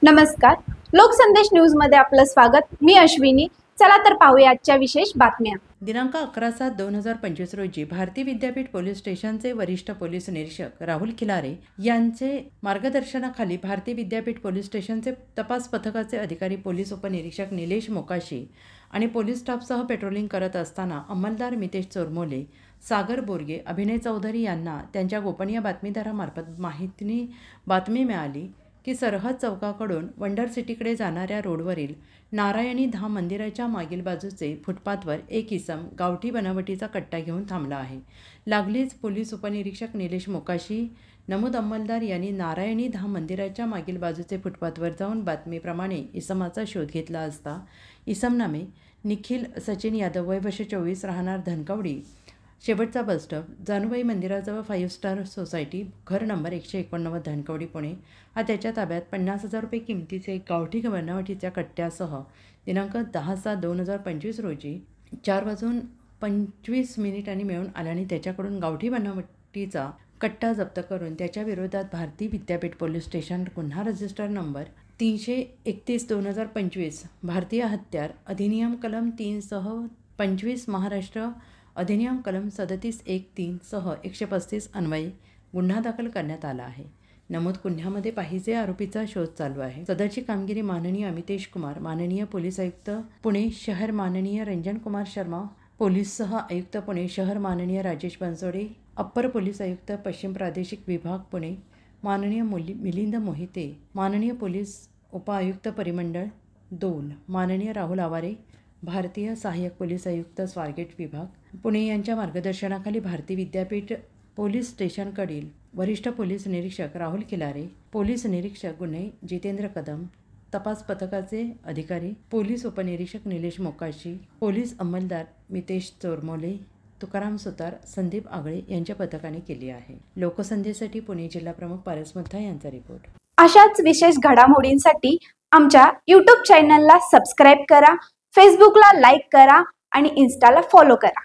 नमस्कार, लोकसंदेश न्यूज मध्ये आपलं स्वागत। मी अश्विनी। चला तर पाहूया आजच्या विशेष बातम्या। दिनांक 11/7/2025 रोजी भारती विद्यापीठ पोलीस स्टेशनचे वरिष्ठ पोलीस निरीक्षक राहुल खिलारे यांचे मार्गदर्शनाखाली भारती विद्यापीठ पोलीस स्टेशनचे तपास पथकाचे अधिकारी पोलीस उपनिरीक्षक निलेश मोकाशी आणि पोलीस स्टाफसह पेट्रोलिंग करत असताना अंमलदार मितेश चोरमोले, सागर बोरगे, अभिनय चौधरी यांना त्यांच्या गोपनीय बातमीदारामार्फत बातमी मिळाली की सरहद चौकाकडून वंडर सिटीकडे जाणाऱ्या रोडवरील नारायणी धाम मंदिराच्या मागील बाजूचे फुटपाथवर एक इसम गावठी बनावटीचा कट्टा घेऊन थांबला आहे। लागलीच पोलीस उपनिरीक्षक निलेश मोकाशी नमूद अंमलदार यांनी नारायणी धाम मंदिराच्या मागील बाजूचे फुटपाथवर जाऊन बातमीप्रमाणे इसमाचा शोध घेतला असता इसम नामे निखिल सचिन यादव, वय वर्ष 24, राहणार धनकवडी, शेवटचा बसस्टॉप जानुबाई मंदिराजवळ 5 स्टार सोसायटी, घर नंबर 189, धनकवडी, पुणे हा त्याच्या ताब्यात 50,000 रुपये किमतीचे गावठी बनावटीच्या कट्ट्यासह दिनांक 10/7/2025 रोजी 4:25 मिळून आल्याने त्याच्याकडून गावठी बनावटीचा कट्टा जप्त करून त्याच्या विरोधात भारती विद्यापीठ पोलीस स्टेशन गुन्हा रजिस्टर नंबर 331/2025 भारतीय हत्यार अधिनियम कलम 3 सह 25 महाराष्ट्र अधिनियम कलम 37(1)(3) सह 135 अन्वये गुन्हा दाखल करण्यात आला आहे। नमूद गुन्ह्यामध्ये पाहिजे आरोपीचा शोध चालू आहे। सदरची कामगिरी माननीय अमितेश कुमार, माननीय पोलीस आयुक्त पुणे शहर माननीय रंजन कुमार शर्मा, पोलीस सह आयुक्त पुणे शहर माननीय राजेश बनसोडे, अप्पर पोलीस आयुक्त पश्चिम प्रादेशिक विभाग पुणे माननीय मिलिंद मोहिते, माननीय पोलीस उपआयुक्त परिमंडळ 2 माननीय राहुल आवारे, भारतीय सहाय्यक पोलीस आयुक्त स्वारगेट विभाग पुणे यांच्या मार्गदर्शनाखाली भारती विद्यापीठ पोलीस स्टेशनकडील वरिष्ठ पोलीस निरीक्षक राहुल खिलारे, पोलीस निरीक्षक गुन्हे जितेंद्र कदम, तपास पथकाचे अधिकारी पोलीस उपनिरीक्षक निलेश मोकाशी, पोलीस अंमलदार मितेश चोरमोले, तुकाराम सुतार, संदीप आगळे यांच्या पथकाने केली आहे। लोकसंदेशसाठी पुणे जिल्हा प्रमुख पारस मुद्दा यांचा रिपोर्ट। अशाच विशेष घडामोडींसाठी आमच्या YouTube चॅनलला सबस्क्राइब करा, फेसबुकला लाईक करा आणि इन्स्टाला फॉलो करा।